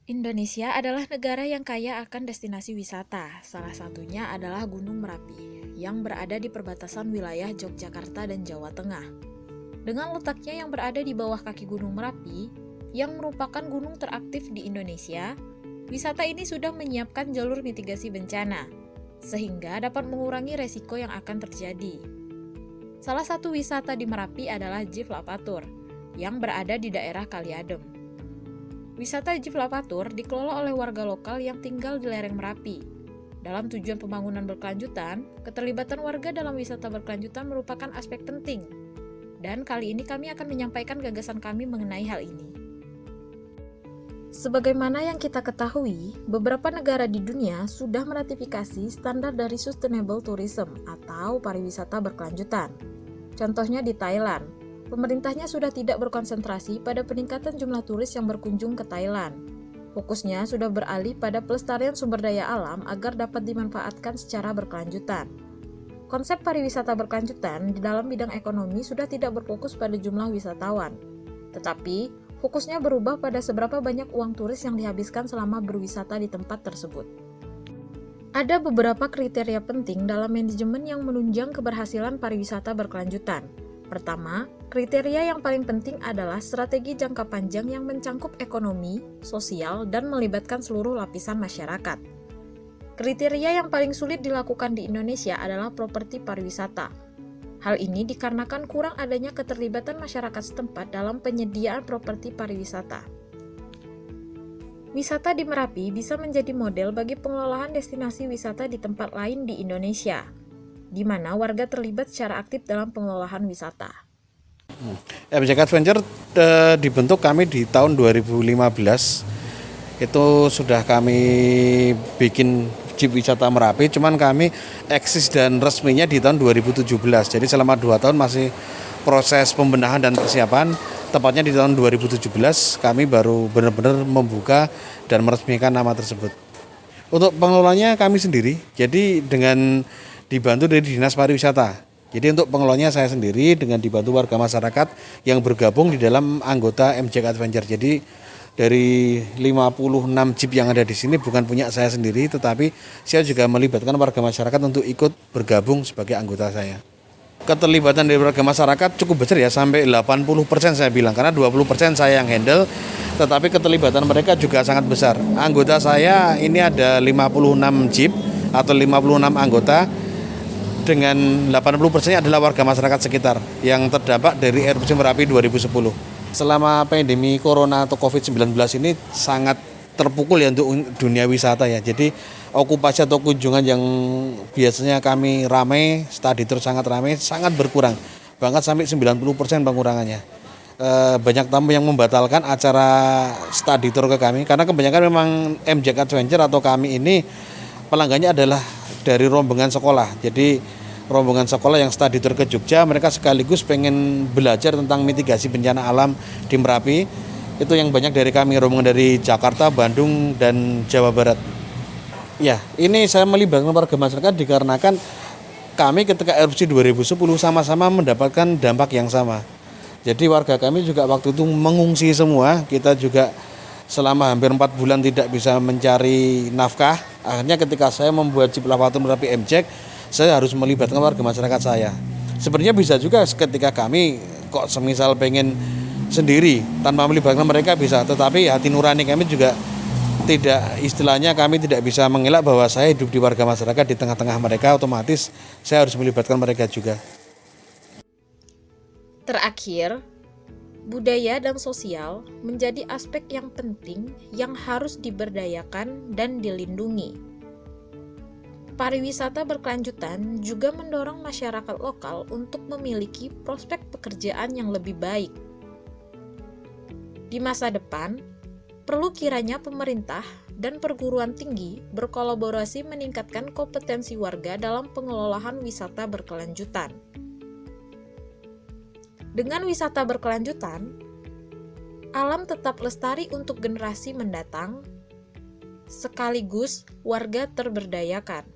Indonesia adalah negara yang kaya akan destinasi wisata. Salah satunya adalah Gunung Merapi, yang berada di perbatasan wilayah Yogyakarta dan Jawa Tengah. Dengan letaknya yang berada di bawah kaki Gunung Merapi, yang merupakan gunung teraktif di Indonesia, wisata ini sudah menyiapkan jalur mitigasi bencana, sehingga dapat mengurangi resiko yang akan terjadi. Salah satu wisata di Merapi adalah Jeep Lavatur, yang berada di daerah Kaliadem. Wisata Jeep Lavatur dikelola oleh warga lokal yang tinggal di lereng Merapi. Dalam tujuan pembangunan berkelanjutan, keterlibatan warga dalam wisata berkelanjutan merupakan aspek penting. Dan kali ini kami akan menyampaikan gagasan kami mengenai hal ini. Sebagaimana yang kita ketahui, beberapa negara di dunia sudah meratifikasi standar dari Sustainable Tourism atau pariwisata berkelanjutan. Contohnya di Thailand. Pemerintahnya sudah tidak berkonsentrasi pada peningkatan jumlah turis yang berkunjung ke Thailand. Fokusnya sudah beralih pada pelestarian sumber daya alam agar dapat dimanfaatkan secara berkelanjutan. Konsep pariwisata berkelanjutan di dalam bidang ekonomi sudah tidak berfokus pada jumlah wisatawan, tetapi fokusnya berubah pada seberapa banyak uang turis yang dihabiskan selama berwisata di tempat tersebut. Ada beberapa kriteria penting dalam manajemen yang menunjang keberhasilan pariwisata berkelanjutan. Pertama, kriteria yang paling penting adalah strategi jangka panjang yang mencangkup ekonomi, sosial, dan melibatkan seluruh lapisan masyarakat. Kriteria yang paling sulit dilakukan di Indonesia adalah properti pariwisata. Hal ini dikarenakan kurang adanya keterlibatan masyarakat setempat dalam penyediaan properti pariwisata. Wisata di Merapi bisa menjadi model bagi pengelolaan destinasi wisata di tempat lain di Indonesia, di mana warga terlibat secara aktif dalam pengelolaan wisata. MJK Adventure dibentuk kami di tahun 2015. Itu sudah kami bikin Jeep Wisata Merapi, cuman kami eksis dan resminya di tahun 2017. Jadi selama 2 tahun masih proses pembenahan dan persiapan. Tepatnya di tahun 2017 kami baru benar-benar membuka dan meresmikan nama tersebut. Untuk pengelolanya kami sendiri, jadi dengan dibantu dari Dinas Pariwisata. Jadi untuk pengelolanya saya sendiri dengan dibantu warga masyarakat yang bergabung di dalam anggota MJK Adventure. Jadi dari 56 jeep yang ada di sini bukan punya saya sendiri, tetapi saya juga melibatkan warga masyarakat untuk ikut bergabung sebagai anggota saya. Keterlibatan dari warga masyarakat cukup besar ya, sampai 80% saya bilang, karena 20% saya yang handle, tetapi keterlibatan mereka juga sangat besar. Anggota saya ini ada 56 jeep atau 56 anggota, dengan 80% adalah warga masyarakat sekitar yang terdampak dari erupsi Merapi 2010. Selama pandemi Corona atau COVID-19 ini sangat terpukul ya untuk dunia wisata ya. Jadi okupasi atau kunjungan yang biasanya kami ramai, study tour sangat ramai, sangat berkurang. Bahkan sampai 90% pengurangannya. Banyak tamu yang membatalkan acara study tour ke kami karena kebanyakan memang MJK Adventure atau kami ini pelanggannya adalah dari rombongan sekolah. Jadi rombongan sekolah yang study tour ke Jogja, mereka sekaligus pengen belajar tentang mitigasi bencana alam di Merapi. Itu yang banyak dari kami, rombongan dari Jakarta, Bandung, dan Jawa Barat. Ya, ini saya melibatkan warga masyarakat dikarenakan kami ketika erupsi 2010 sama-sama mendapatkan dampak yang sama. Jadi warga kami juga waktu itu mengungsi semua, kita juga selama hampir 4 bulan tidak bisa mencari nafkah. Akhirnya ketika saya membuat Jeep Lavatur Merapi MJK, saya harus melibatkan warga masyarakat saya. Sebenarnya bisa juga ketika kami kok semisal pengen sendiri tanpa melibatkan mereka bisa, tetapi hati nurani kami juga tidak, istilahnya kami tidak bisa mengelak bahwa saya hidup di warga masyarakat di tengah-tengah mereka, otomatis saya harus melibatkan mereka juga. Terakhir, budaya dan sosial menjadi aspek yang penting yang harus diberdayakan dan dilindungi. Pariwisata berkelanjutan juga mendorong masyarakat lokal untuk memiliki prospek pekerjaan yang lebih baik. Di masa depan, perlu kiranya pemerintah dan perguruan tinggi berkolaborasi meningkatkan kompetensi warga dalam pengelolaan wisata berkelanjutan. Dengan wisata berkelanjutan, alam tetap lestari untuk generasi mendatang, sekaligus warga terberdayakan.